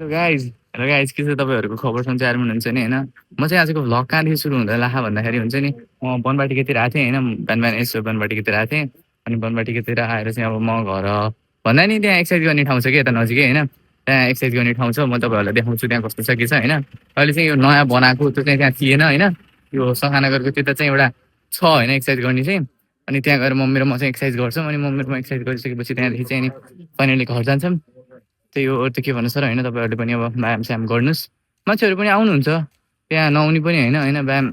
Hello guys के छ तपाईँहरूको खबर सन्चै आएर हुनुहुन्छ नि होइन म चाहिँ आजको भ्लग कहाँदेखि सुरु हुँदा लाखा भन्दाखेरि हुन्छ नि म बनबाटिकेतिर आएको थिएँ होइन बिहान बिहान यसो बनबाटिकेतिर आएको थिएँ अनि बनबाटिकेतिर आएर चाहिँ अब म घर भन्दा नि त्यहाँ एक्सर्साइज गर्ने ठाउँ छ कि यता नजिकै होइन त्यहाँ एक्सर्साइज गर्ने ठाउँ छ म तपाईँहरूलाई देखाउँछु त्यहाँ कस्तो छ के छ होइन अहिले चाहिँ यो नयाँ बनाएको त्यो चाहिँ त्यहाँ थिएन होइन यो सखानगरको त्यता चाहिँ एउटा छ होइन एक्सर्साइज गर्ने चाहिँ अनि त्यहाँ गएर मम्मी र म चाहिँ एक्सर्साइज गर्छौँ अनि मम्मी र म एक्सर्साइज गरिसकेपछि त्यहाँदेखि चाहिँ अनि फाइनली घर जान्छौँ त्यही हो अरू त के भन्नु सर होइन तपाईँहरूले पनि अब व्यायाम स्याम गर्नुहोस् मान्छेहरू पनि आउनुहुन्छ त्यहाँ नआउने पनि होइन होइन व्यायाम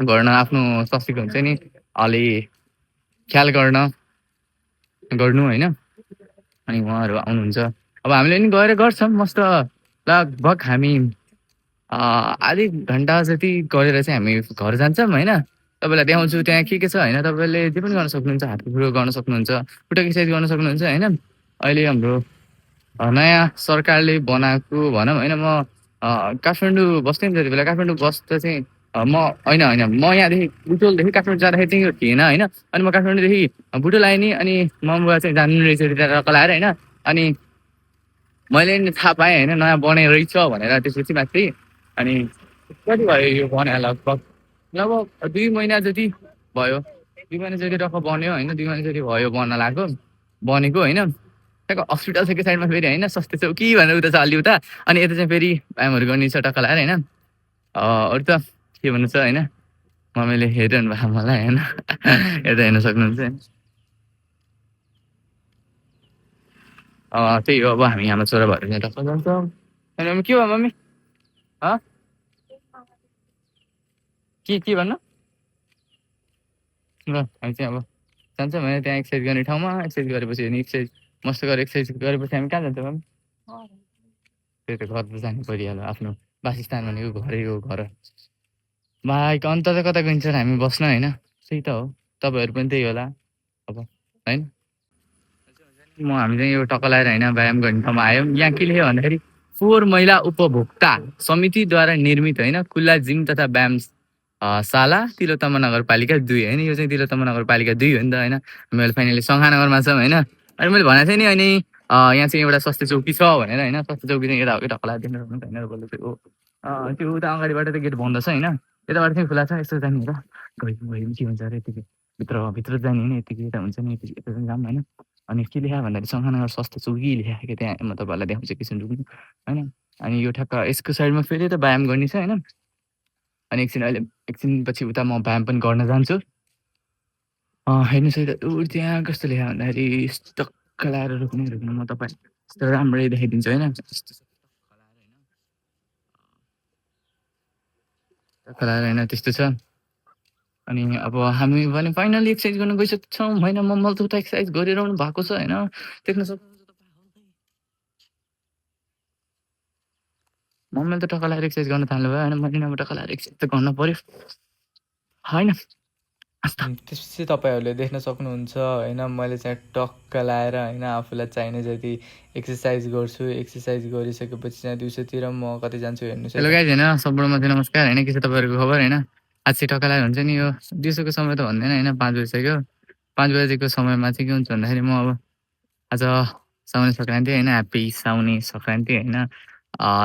गर्न आफ्नो स्वास्थ्यको हुन्छ नि अलि ख्याल गर्नु होइन अनि उहाँहरू आउनुहुन्छ अब हामीले पनि गएर गर्छौँ मस्त लगभग हामी आधी घन्टा जति गरेर चाहिँ हामी घर जान्छौँ होइन तपाईँलाई देखाउँछु त्यहाँ के छ होइन तपाईँले जे पनि गर्न सक्नुहुन्छ हात खुट्टो गर्न सक्नुहुन्छ खुट्टा एक्सर्साइज गर्न सक्नुहुन्छ होइन अहिले हाम्रो नयाँ सरकारले बनाएको भनौँ होइन म काठमाडौँ बस्थेँ नि त्यति बेला काठमाडौँ बस्दा चाहिँ म होइन म यहाँदेखि बुटोलदेखि काठमाडौँ जाँदाखेरि चाहिँ यो थिएन होइन अनि म काठमाडौँदेखि बुटोल आएँ नि अनि मम्बुवा चाहिँ जानु रहेछ त्यता कलाएर होइन अनि मैले नि थाहा पाएँ होइन नयाँ बनाइ रहेछ भनेर त्यसपछि मात्रै अनि कति भयो यो बनाएर लगभग लगभग 2 महिना जति भयो 2 महिना जति टक्क बन्यो होइन 2 महिना जति भयो बन्न लाग्यो बनेको होइन त्यहाँको हस्पिटल छ कि साइडमा फेरि होइन सस्तो छ कि भनेर उता छ अलि उता अनि यता चाहिँ फेरि व्यायामहरू गर्ने छ टक्क लगाएर होइन अरू त के भन्नु छ होइन मम्मीले हेरिरहनु भएको मलाई होइन यता हेर्न सक्नुहुन्छ त्यही हो अब हामी हाम्रो छोरा भएर चाहिँ टक्क जान्छौँ अनि मम्मी के भयो मम्मी के भन्नु ल हामी चाहिँ अब जान्छौँ भने त्यहाँ एक्सर्साइज गर्ने ठाउँमा एक्सर्साइज गरेपछि अनि एक्सर्साइज मस्त गरेर एक्सर्साइज गरेपछि हामी कहाँ जान्छौँ मम्मी त्यही त घर त जानु परिहाल्यो आफ्नो वासस्थान भनेको घरै हो घर बाइक अन्त त कता गइन्छ र हामी बस्न होइन त्यही त हो तपाईँहरू पनि त्यही होला अब होइन हामी चाहिँ यो टक्क लगाएर होइन व्यायाम गर्ने ठाउँमा आयौँ यहाँ के लेख्यो भन्दाखेरि फोहोर मैला उपभोक्ता समितिद्वारा निर्मित होइन खुल्ला जिम तथा व्यायाम शाला तिलोत्तमा नगरपालिका 2 होइन यो चाहिँ तिलोत्तमा नगरपालिका 2 हो नि त होइन मैले फाइनली सङ्खानगरमा छौँ होइन अनि मैले भनेको थिएँ नि अनि यहाँ चाहिँ एउटा स्वास्थ्य चौकी छ भनेर होइन स्वास्थ्य चौकी चाहिँ यता हो कि टक्क लगाएर देख्नु सक्नुहुन्छ होइन बोल्दै थियो त्यो उता अगाडिबाट त गेट बन्द छ होइन यताबाट चाहिँ खुला छ यसो जाने र गयो गयो के हुन्छ अरे यतिकै भित्र जाने होइन यतिकै यता हुन्छ नि यता चाहिँ जाऊँ होइन अनि के लेखा भन्दाखेरि सङ्खानगर स्वास्थ्य चौकी लेखाएको त्यहाँ म तपाईँहरूलाई देखाउँछु एकछिन रुक्नु होइन अनि यो ठ्याक्क यसको साइडमा फेरि त व्यायाम गर्ने छ होइन अनि एकछिनपछि उता म व्यायाम पनि गर्न जान्छु हेर्नुहोस् है त ऊ त्यहाँ कस्तो लेखा भन्दाखेरि टक्क लगाएर रोक्नु म तपाईँ यस्तो राम्ररी देखाइदिन्छु होइन टक्क लगाएर होइन त्यस्तो छ अनि अब हामी भने फाइनली एक्सर्साइज गर्न गइसकेको होइन मम्मल त उता एक्सर्साइज गरिरहनु भएको छ होइन देख्न सक्नुहुन्छ मम्मीले त टक्क लगाएर एक्सर्साइज गर्न थाल्नु भयो होइन मैले अब टक्क लगाएर एक्सर्साइज त गर्न पर्यो होइन त्यसपछि तपाईँहरूले देख्न सक्नुहुन्छ होइन मैले चाहिँ टक्क लाएर होइन आफूलाई चाहिने जति एक्सर्साइज गर्छु एक्सर्साइज गरिसकेपछि चाहिँ दिउँसोतिर म कति जान्छु हेर्नुहोस् हेलो गाइज होइन सबैमा नमस्कार होइन के छ तपाईँहरूको खबर होइन आज चाहिँ टक्क लगाएर हुन्छ नि यो दिउँसोको समय त भन्दैन होइन 5 बजिसक्यो 5 बजेको समयमा चाहिँ के हुन्छ भन्दाखेरि म अब आज साउने सङ्क्रान्ति होइन ह्याप्पी साउने सङ्क्रान्ति होइन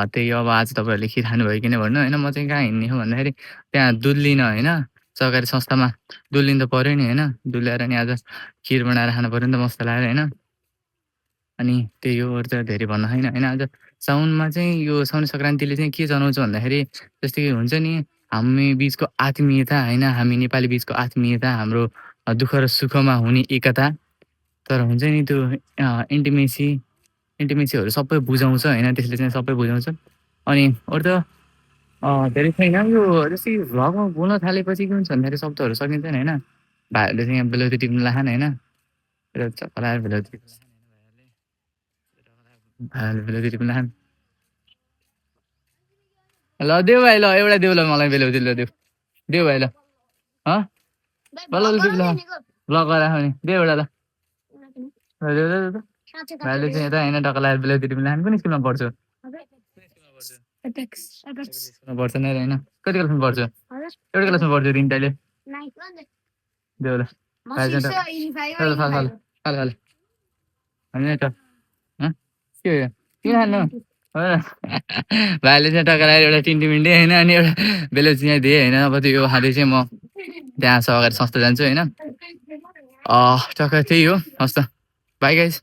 त्यही अब आज तपाईँहरूले खिर खानुभयो कि नै भन्नु होइन म चाहिँ कहाँ हिँड्ने हो भन्दाखेरि त्यहाँ दुध लिन होइन सरकारी संस्थामा दुध लिनु त पऱ्यो नि होइन दुध ल्याएर नि आज खिर बनाएर खानु पऱ्यो नि त मस्त लगाएर होइन अनि त्यही हो अरू त धेरै भन्न छैन होइन आज साउनमा चाहिँ यो साउने सङ्क्रान्तिले चाहिँ के जनाउँछ भन्दाखेरि जस्तै कि हुन्छ नि हामी बिचको आत्मीयता होइन हामी नेपाली बिचको आत्मीयता हाम्रो दुःख र सुखमा हुने एकता तर हुन्छ नि त्यो इन्टिमेसीहरू सबै बुझाउँछ होइन त्यसले चाहिँ सबै बुझाउँछ अनि अरू त धेरै छैन यो जस्तै भ्लगमा बोल्न थालेपछि के हुन्छ भन्दाखेरि शब्दहरू सकिन्छन् होइन भाइहरूले चाहिँ यहाँ बेलौती टिप्नु लाखान होइन चलाएर बेलौती भाइहरूले बेलौती टिप्नु लाखान ल देऊ भाइ ल एउटा देऊ ल मलाई बेलौती ल देऊ भाइ ल ल टिप ल ब्लग गरेर नि देऊ एउटा ल भाइले चाहिँ यता होइन टक्क लगाएर बेलौती टिप्नु लाखान कुन स्कुलमा पढ्छु पढ्छ नै होइन कति क्लासमा पढ्छ एउटा क्लासमा पढ्छु तिन तैँले देऊ ल फाल होइन त के हो किन खानु हो न? भाइले चाहिँ टक्क लगाएर एउटा टिन्टिमिन्टी होइन अनि एउटा बेलुची चाहिँ दिएँ होइन। अब त्यो खाँदै चाहिँ म त्यहाँ सहकारी संस्था जान्छु होइन। टक्क त्यही हो। हस् त, बाई गाइज।